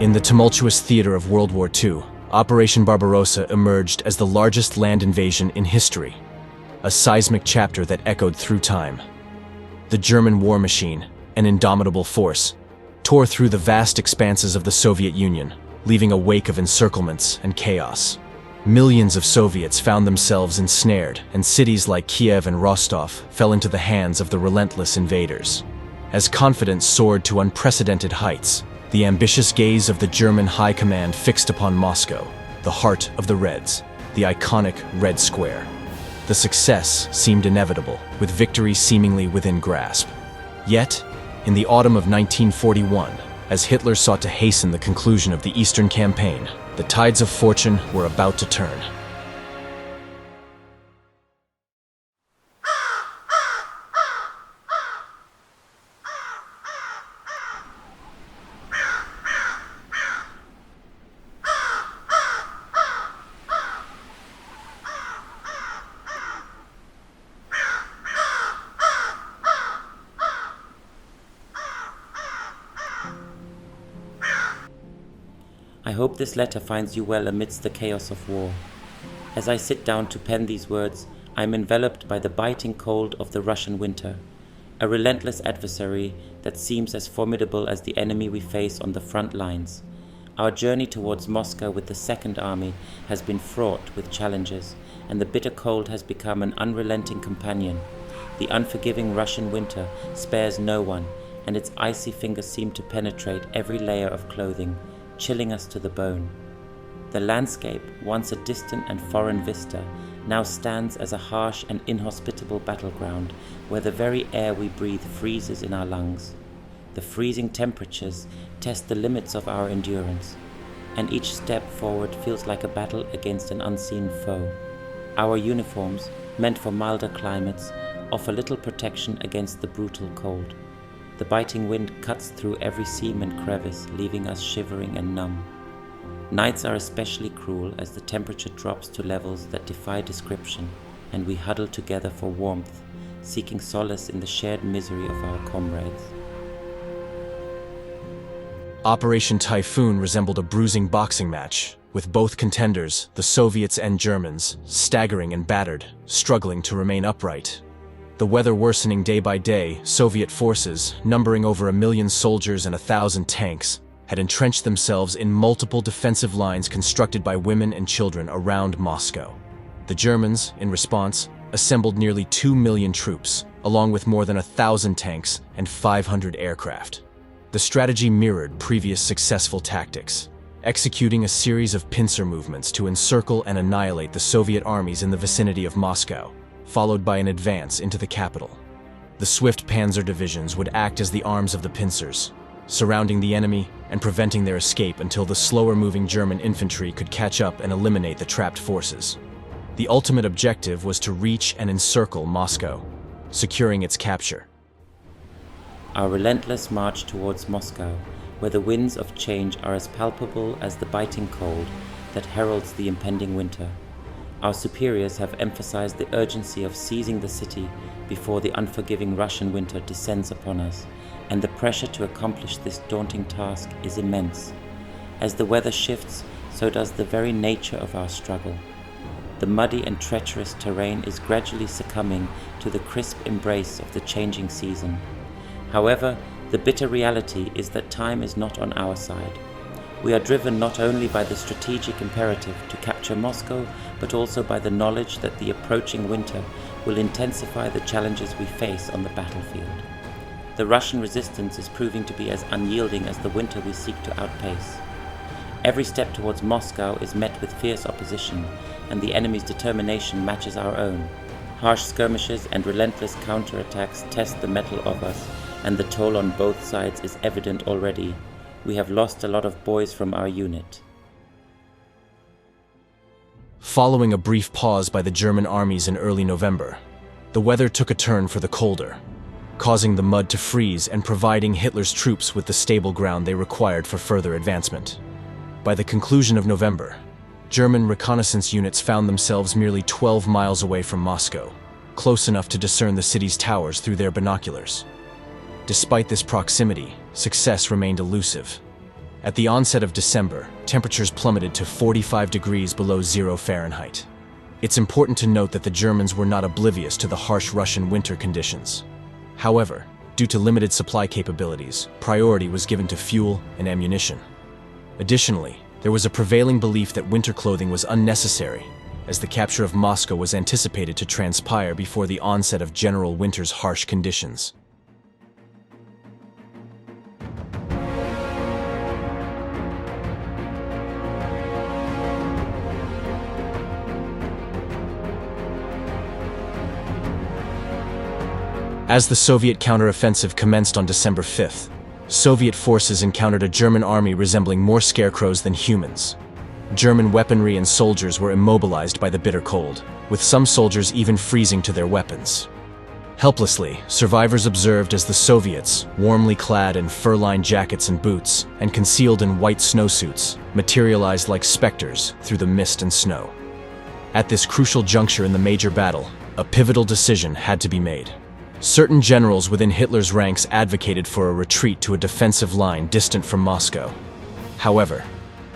In the tumultuous theater of World War II, Operation Barbarossa emerged as the largest land invasion in history, a seismic chapter that echoed through time. The German war machine, an indomitable force, tore through the vast expanses of the Soviet Union, leaving a wake of encirclements and chaos. Millions of Soviets found themselves ensnared, and cities like Kiev and Rostov fell into the hands of the relentless invaders. As confidence soared to unprecedented heights, the ambitious gaze of the German High Command fixed upon Moscow, the heart of the Reds, the iconic Red Square. The success seemed inevitable, with victory seemingly within grasp. Yet, in the autumn of 1941, as Hitler sought to hasten the conclusion of the Eastern Campaign, the tides of fortune were about to turn. I hope this letter finds you well amidst the chaos of war. As I sit down to pen these words, I am enveloped by the biting cold of the Russian winter, a relentless adversary that seems as formidable as the enemy we face on the front lines. Our journey towards Moscow with the Second Army has been fraught with challenges, and the bitter cold has become an unrelenting companion. The unforgiving Russian winter spares no one, and its icy fingers seem to penetrate every layer of clothing, chilling us to the bone. The landscape, once a distant and foreign vista, now stands as a harsh and inhospitable battleground where the very air we breathe freezes in our lungs. The freezing temperatures test the limits of our endurance, and each step forward feels like a battle against an unseen foe. Our uniforms, meant for milder climates, offer little protection against the brutal cold. The biting wind cuts through every seam and crevice, leaving us shivering and numb. Nights are especially cruel as the temperature drops to levels that defy description, and we huddle together for warmth, seeking solace in the shared misery of our comrades. Operation Typhoon resembled a bruising boxing match, with both contenders, the Soviets and Germans, staggering and battered, struggling to remain upright. The weather worsening day by day, Soviet forces, numbering over 1 million soldiers and 1,000 tanks, had entrenched themselves in multiple defensive lines constructed by women and children around Moscow. The Germans, in response, assembled nearly 2 million troops, along with more than 1,000 tanks and 500 aircraft. The strategy mirrored previous successful tactics, executing a series of pincer movements to encircle and annihilate the Soviet armies in the vicinity of Moscow, followed by an advance into the capital. The swift panzer divisions would act as the arms of the pincers, surrounding the enemy and preventing their escape until the slower-moving German infantry could catch up and eliminate the trapped forces. The ultimate objective was to reach and encircle Moscow, securing its capture. Our relentless march towards Moscow, where the winds of change are as palpable as the biting cold that heralds the impending winter. Our superiors have emphasized the urgency of seizing the city before the unforgiving Russian winter descends upon us, and the pressure to accomplish this daunting task is immense. As the weather shifts, so does the very nature of our struggle. The muddy and treacherous terrain is gradually succumbing to the crisp embrace of the changing season. However, the bitter reality is that time is not on our side. We are driven not only by the strategic imperative to capture Moscow, but also by the knowledge that the approaching winter will intensify the challenges we face on the battlefield. The Russian resistance is proving to be as unyielding as the winter we seek to outpace. Every step towards Moscow is met with fierce opposition, and the enemy's determination matches our own. Harsh skirmishes and relentless counterattacks test the mettle of us, and the toll on both sides is evident already. We have lost a lot of boys from our unit. Following a brief pause by the German armies in early November, the weather took a turn for the colder, causing the mud to freeze and providing Hitler's troops with the stable ground they required for further advancement. By the conclusion of November, German reconnaissance units found themselves merely 12 miles away from Moscow, close enough to discern the city's towers through their binoculars. Despite this proximity, success remained elusive. At the onset of December, temperatures plummeted to 45 degrees below 0 Fahrenheit. It's important to note that the Germans were not oblivious to the harsh Russian winter conditions. However, due to limited supply capabilities, priority was given to fuel and ammunition. Additionally, there was a prevailing belief that winter clothing was unnecessary, as the capture of Moscow was anticipated to transpire before the onset of General Winter's harsh conditions. As the Soviet counteroffensive commenced on December 5th, Soviet forces encountered a German army resembling more scarecrows than humans. German weaponry and soldiers were immobilized by the bitter cold, with some soldiers even freezing to their weapons. Helplessly, survivors observed as the Soviets, warmly clad in fur-lined jackets and boots, and concealed in white snowsuits, materialized like specters through the mist and snow. At this crucial juncture in the major battle, a pivotal decision had to be made. Certain generals within Hitler's ranks advocated for a retreat to a defensive line distant from Moscow. However,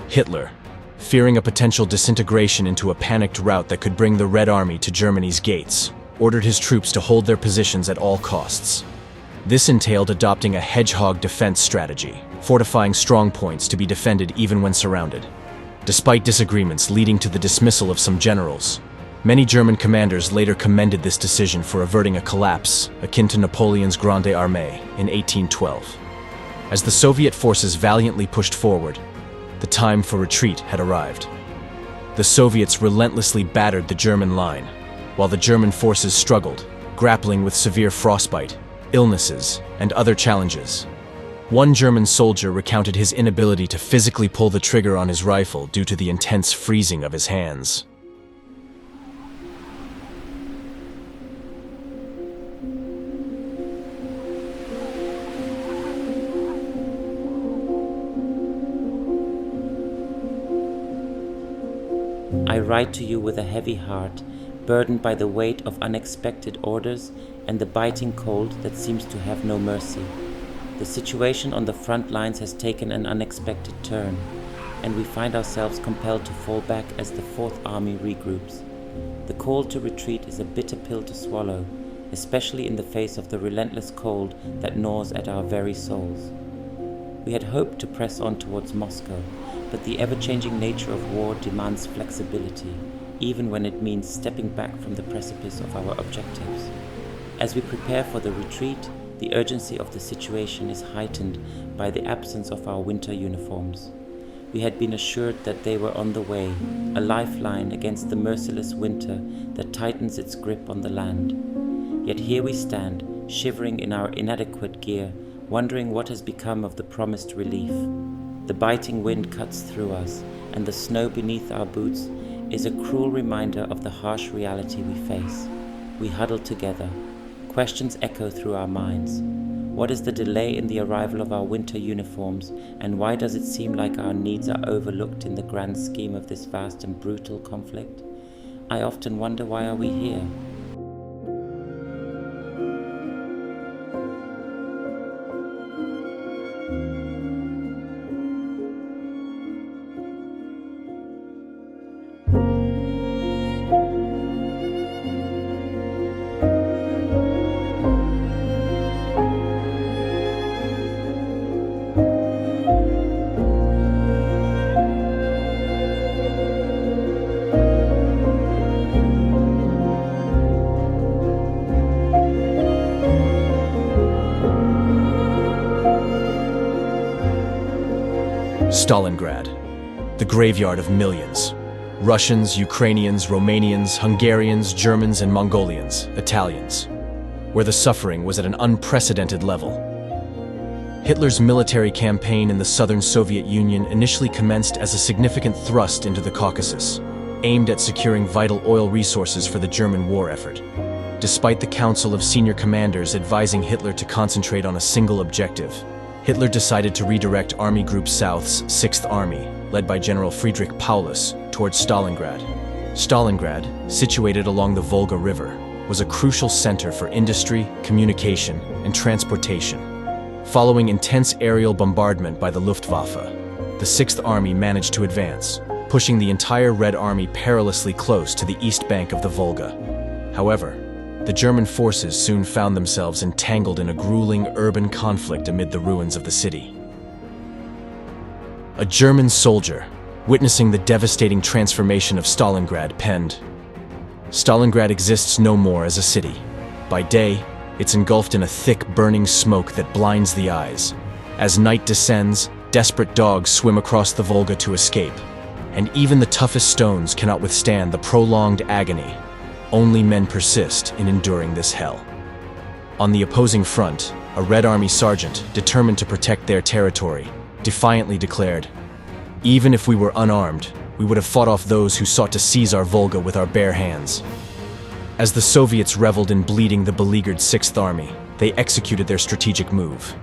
Hitler, fearing a potential disintegration into a panicked rout that could bring the Red Army to Germany's gates, ordered his troops to hold their positions at all costs. This entailed adopting a hedgehog defense strategy, fortifying strong points to be defended even when surrounded. Despite disagreements leading to the dismissal of some generals, many German commanders later commended this decision for averting a collapse akin to Napoleon's Grande Armée in 1812. As the Soviet forces valiantly pushed forward, the time for retreat had arrived. The Soviets relentlessly battered the German line, while the German forces struggled, grappling with severe frostbite, illnesses, and other challenges. One German soldier recounted his inability to physically pull the trigger on his rifle due to the intense freezing of his hands. I write to you with a heavy heart, burdened by the weight of unexpected orders and the biting cold that seems to have no mercy. The situation on the front lines has taken an unexpected turn, and we find ourselves compelled to fall back as the Fourth Army regroups. The call to retreat is a bitter pill to swallow, especially in the face of the relentless cold that gnaws at our very souls. We had hoped to press on towards Moscow, but the ever-changing nature of war demands flexibility, even when it means stepping back from the precipice of our objectives. As we prepare for the retreat, the urgency of the situation is heightened by the absence of our winter uniforms. We had been assured that they were on the way, a lifeline against the merciless winter that tightens its grip on the land. Yet here we stand, shivering in our inadequate gear, wondering what has become of the promised relief. The biting wind cuts through us, and the snow beneath our boots is a cruel reminder of the harsh reality we face. We huddle together. Questions echo through our minds. What is the delay in the arrival of our winter uniforms, and why does it seem like our needs are overlooked in the grand scheme of this vast and brutal conflict? I often wonder, why are we here? Stalingrad, the graveyard of millions. Russians, Ukrainians, Romanians, Hungarians, Germans, and Mongolians, Italians, where the suffering was at an unprecedented level. Hitler's military campaign in the southern Soviet Union initially commenced as a significant thrust into the Caucasus, aimed at securing vital oil resources for the German war effort. Despite the council of senior commanders advising Hitler to concentrate on a single objective, Hitler decided to redirect Army Group South's 6th Army, led by General Friedrich Paulus, towards Stalingrad. Stalingrad, situated along the Volga River, was a crucial center for industry, communication, and transportation. Following intense aerial bombardment by the Luftwaffe, the Sixth Army managed to advance, pushing the entire Red Army perilously close to the east bank of the Volga. However, the German forces soon found themselves entangled in a grueling urban conflict amid the ruins of the city. A German soldier, witnessing the devastating transformation of Stalingrad, penned, "Stalingrad exists no more as a city. By day, it's engulfed in a thick, burning smoke that blinds the eyes. As night descends, desperate dogs swim across the Volga to escape, and even the toughest stones cannot withstand the prolonged agony. Only men persist in enduring this hell." On the opposing front, a Red Army sergeant, determined to protect their territory, defiantly declared, "Even if we were unarmed, we would have fought off those who sought to seize our Volga with our bare hands." As the Soviets reveled in bleeding the beleaguered Sixth Army, they executed their strategic move.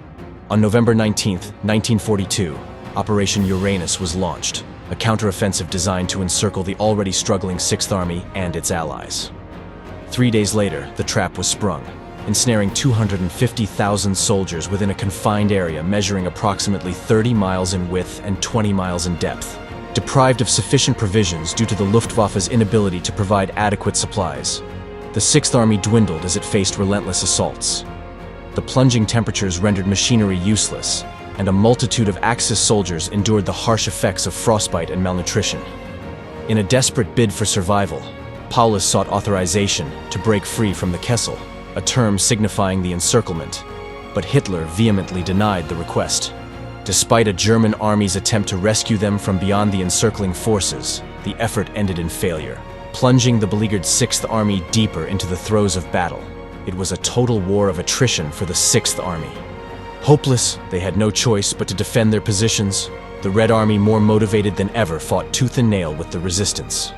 On November 19, 1942, Operation Uranus was launched, a counteroffensive designed to encircle the already struggling Sixth Army and its allies. 3 days later, the trap was sprung, ensnaring 250,000 soldiers within a confined area measuring approximately 30 miles in width and 20 miles in depth. Deprived of sufficient provisions due to the Luftwaffe's inability to provide adequate supplies, the Sixth Army dwindled as it faced relentless assaults. The plunging temperatures rendered machinery useless, and a multitude of Axis soldiers endured the harsh effects of frostbite and malnutrition. In a desperate bid for survival, Paulus sought authorization to break free from the Kessel, a term signifying the encirclement, but Hitler vehemently denied the request. Despite a German army's attempt to rescue them from beyond the encircling forces, the effort ended in failure, plunging the beleaguered Sixth Army deeper into the throes of battle. It was a total war of attrition for the Sixth Army. Hopeless, they had no choice but to defend their positions. The Red Army, more motivated than ever, fought tooth and nail with the resistance.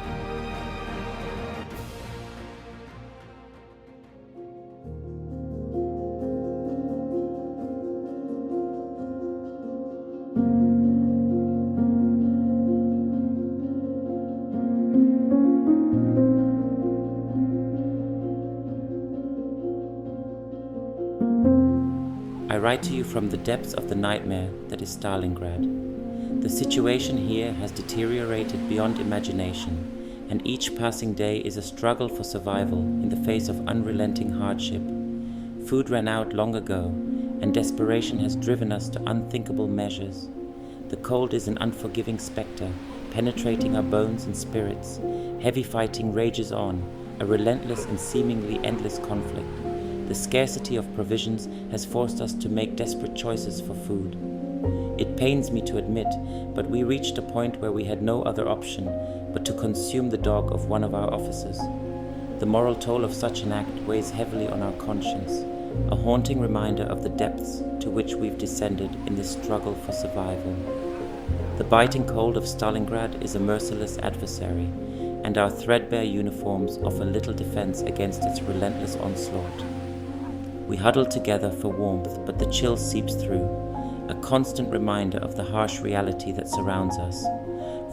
I write to you from the depths of the nightmare that is Stalingrad. The situation here has deteriorated beyond imagination, and each passing day is a struggle for survival in the face of unrelenting hardship. Food ran out long ago, and desperation has driven us to unthinkable measures. The cold is an unforgiving specter, penetrating our bones and spirits. Heavy fighting rages on, a relentless and seemingly endless conflict. The scarcity of provisions has forced us to make desperate choices for food. It pains me to admit, but we reached a point where we had no other option but to consume the dog of one of our officers. The moral toll of such an act weighs heavily on our conscience, a haunting reminder of the depths to which we've descended in this struggle for survival. The biting cold of Stalingrad is a merciless adversary, and our threadbare uniforms offer little defense against its relentless onslaught. We huddle together for warmth, but the chill seeps through, a constant reminder of the harsh reality that surrounds us.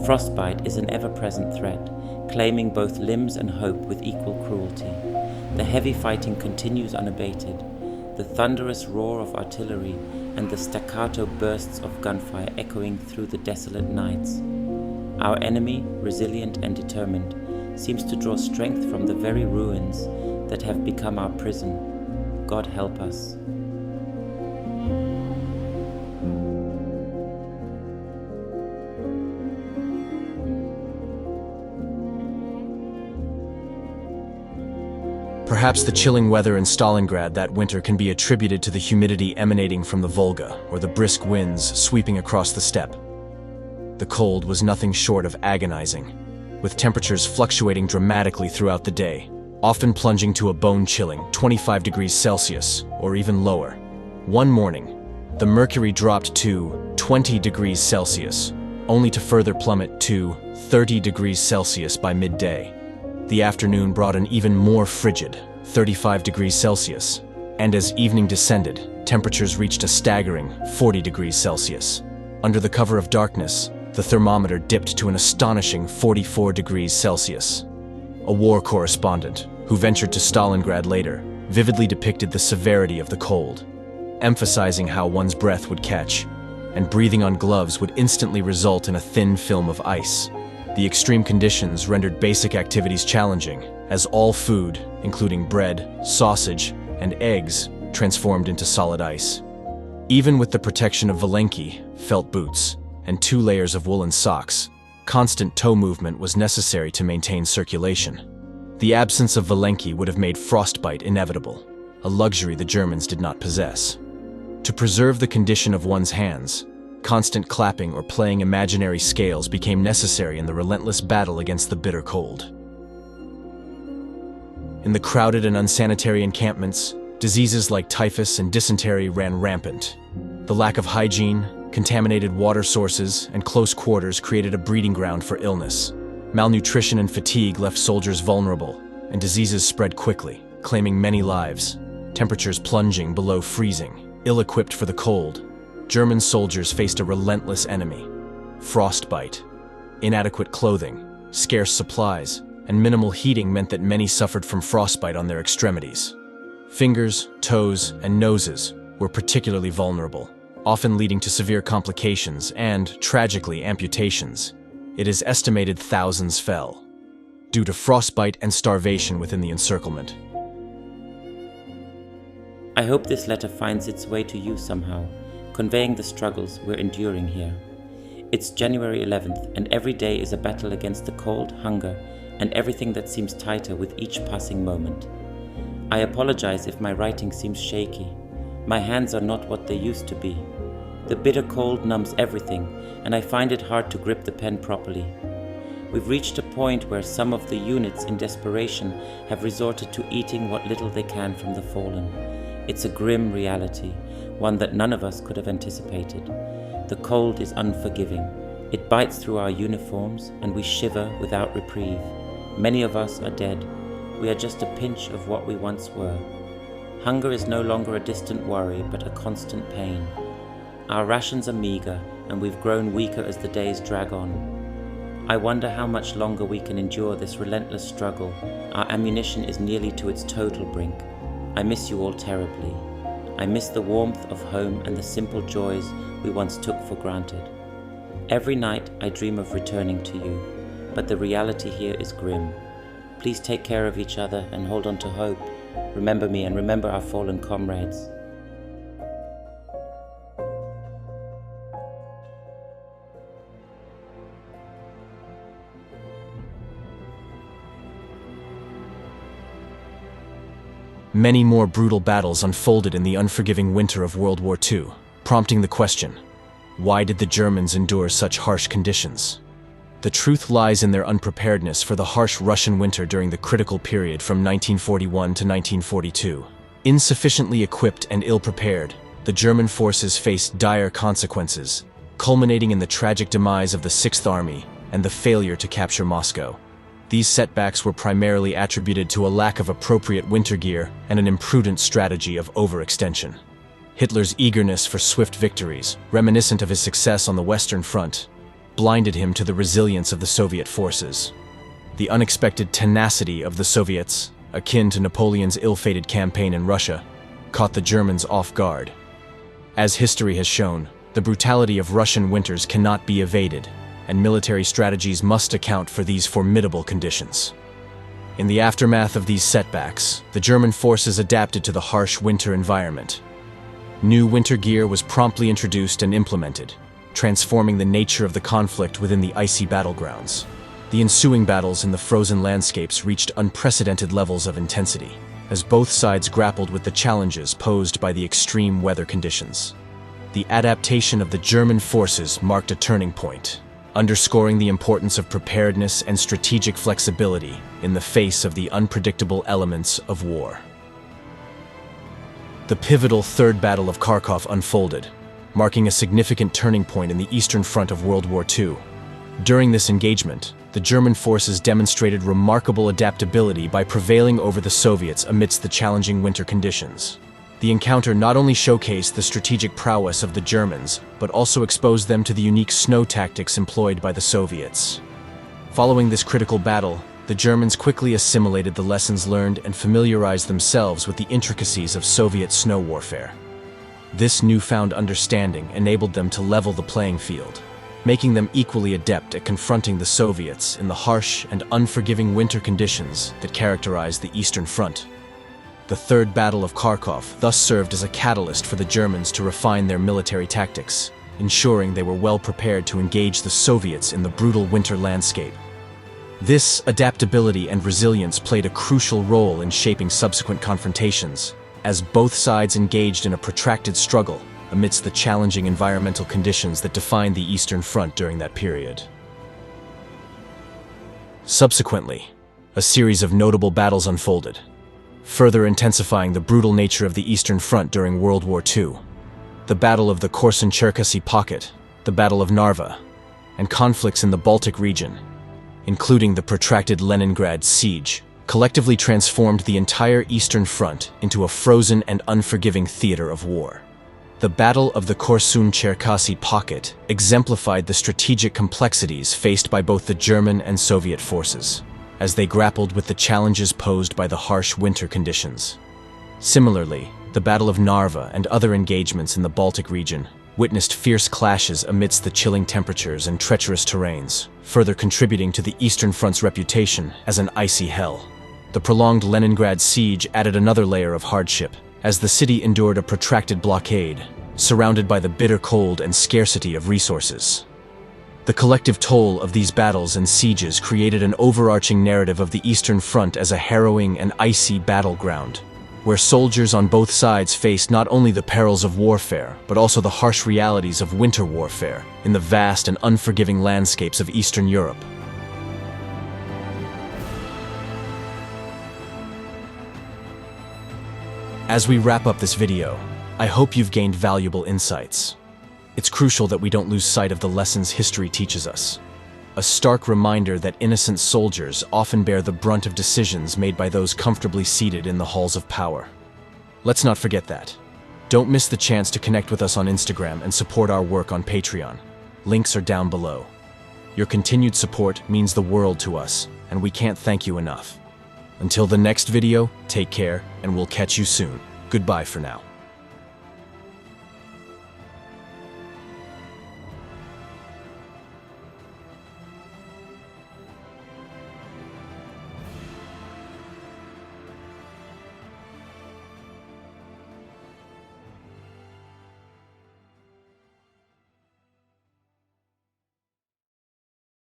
Frostbite is an ever-present threat, claiming both limbs and hope with equal cruelty. The heavy fighting continues unabated, the thunderous roar of artillery and the staccato bursts of gunfire echoing through the desolate nights. Our enemy, resilient and determined, seems to draw strength from the very ruins that have become our prison. God help us. Perhaps the chilling weather in Stalingrad that winter can be attributed to the humidity emanating from the Volga or the brisk winds sweeping across the steppe. The cold was nothing short of agonizing, with temperatures fluctuating dramatically throughout the day, often plunging to a bone-chilling 25 degrees Celsius or even lower. One morning, the mercury dropped to 20 degrees Celsius, only to further plummet to 30 degrees Celsius by midday. The afternoon brought an even more frigid 35 degrees Celsius, and as evening descended, temperatures reached a staggering 40 degrees Celsius. Under the cover of darkness, the thermometer dipped to an astonishing 44 degrees Celsius. A war correspondent, who ventured to Stalingrad later, vividly depicted the severity of the cold, emphasizing how one's breath would catch and breathing on gloves would instantly result in a thin film of ice. The extreme conditions rendered basic activities challenging, as all food, including bread, sausage, and eggs, transformed into solid ice. Even with the protection of valenki, felt boots, and 2 layers of woolen socks, constant toe movement was necessary to maintain circulation. The absence of valenki would have made frostbite inevitable, a luxury the Germans did not possess. To preserve the condition of one's hands, constant clapping or playing imaginary scales became necessary in the relentless battle against the bitter cold. In the crowded and unsanitary encampments, diseases like typhus and dysentery ran rampant. The lack of hygiene, contaminated water sources, and close quarters created a breeding ground for illness. Malnutrition and fatigue left soldiers vulnerable, and diseases spread quickly, claiming many lives. Temperatures plunging below freezing, ill-equipped for the cold, German soldiers faced a relentless enemy. Frostbite, inadequate clothing, scarce supplies, and minimal heating meant that many suffered from frostbite on their extremities. Fingers, toes, and noses were particularly vulnerable, often leading to severe complications and, tragically, amputations. It is estimated thousands fell due to frostbite and starvation within the encirclement. I hope this letter finds its way to you somehow, conveying the struggles we're enduring here. It's January 11th, and every day is a battle against the cold, hunger, and everything that seems tighter with each passing moment. I apologize if my writing seems shaky. My hands are not what they used to be. The bitter cold numbs everything, and I find it hard to grip the pen properly. We've reached a point where some of the units in desperation have resorted to eating what little they can from the fallen. It's a grim reality, one that none of us could have anticipated. The cold is unforgiving. It bites through our uniforms, and we shiver without reprieve. Many of us are dead. We are just a pinch of what we once were. Hunger is no longer a distant worry, but a constant pain. Our rations are meager, and we've grown weaker as the days drag on. I wonder how much longer we can endure this relentless struggle. Our ammunition is nearly to its total brink. I miss you all terribly. I miss the warmth of home and the simple joys we once took for granted. Every night I dream of returning to you, but the reality here is grim. Please take care of each other and hold on to hope. Remember me and remember our fallen comrades. Many more brutal battles unfolded in the unforgiving winter of World War II, prompting the question, why did the Germans endure such harsh conditions? The truth lies in their unpreparedness for the harsh Russian winter during the critical period from 1941 to 1942. Insufficiently equipped and ill-prepared, the German forces faced dire consequences, culminating in the tragic demise of the Sixth Army and the failure to capture Moscow. These setbacks were primarily attributed to a lack of appropriate winter gear and an imprudent strategy of overextension. Hitler's eagerness for swift victories, reminiscent of his success on the Western Front, blinded him to the resilience of the Soviet forces. The unexpected tenacity of the Soviets, akin to Napoleon's ill-fated campaign in Russia, caught the Germans off guard. As history has shown, the brutality of Russian winters cannot be evaded, and military strategies must account for these formidable conditions. In the aftermath of these setbacks, the German forces adapted to the harsh winter environment. New winter gear was promptly introduced and implemented, transforming the nature of the conflict within the icy battlegrounds. The ensuing battles in the frozen landscapes reached unprecedented levels of intensity, as both sides grappled with the challenges posed by the extreme weather conditions. The adaptation of the German forces marked a turning point, underscoring the importance of preparedness and strategic flexibility in the face of the unpredictable elements of war. The pivotal Third Battle of Kharkov unfolded, marking a significant turning point in the Eastern Front of World War II. During this engagement, the German forces demonstrated remarkable adaptability by prevailing over the Soviets amidst the challenging winter conditions. The encounter not only showcased the strategic prowess of the Germans, but also exposed them to the unique snow tactics employed by the Soviets. Following this critical battle, the Germans quickly assimilated the lessons learned and familiarized themselves with the intricacies of Soviet snow warfare. This newfound understanding enabled them to level the playing field, making them equally adept at confronting the Soviets in the harsh and unforgiving winter conditions that characterized the Eastern Front. The Third Battle of Kharkov thus served as a catalyst for the Germans to refine their military tactics, ensuring they were well prepared to engage the Soviets in the brutal winter landscape. This adaptability and resilience played a crucial role in shaping subsequent confrontations, as both sides engaged in a protracted struggle amidst the challenging environmental conditions that defined the Eastern Front during that period. Subsequently, a series of notable battles unfolded, further intensifying the brutal nature of the Eastern Front during World War II. The Battle of the Korsun-Cherkasy Pocket, the Battle of Narva, and conflicts in the Baltic region, including the protracted Leningrad siege, collectively transformed the entire Eastern Front into a frozen and unforgiving theater of war. The Battle of the Korsun-Cherkasy Pocket exemplified the strategic complexities faced by both the German and Soviet forces, as they grappled with the challenges posed by the harsh winter conditions. Similarly, the Battle of Narva and other engagements in the Baltic region witnessed fierce clashes amidst the chilling temperatures and treacherous terrains, further contributing to the Eastern Front's reputation as an icy hell. The prolonged Leningrad siege added another layer of hardship, as the city endured a protracted blockade, surrounded by the bitter cold and scarcity of resources. The collective toll of these battles and sieges created an overarching narrative of the Eastern Front as a harrowing and icy battleground, where soldiers on both sides faced not only the perils of warfare, but also the harsh realities of winter warfare in the vast and unforgiving landscapes of Eastern Europe. As we wrap up this video, I hope you've gained valuable insights. It's crucial that we don't lose sight of the lessons history teaches us. A stark reminder that innocent soldiers often bear the brunt of decisions made by those comfortably seated in the halls of power. Let's not forget that. Don't miss the chance to connect with us on Instagram and support our work on Patreon. Links are down below. Your continued support means the world to us, and we can't thank you enough. Until the next video, take care, and we'll catch you soon. Goodbye for now.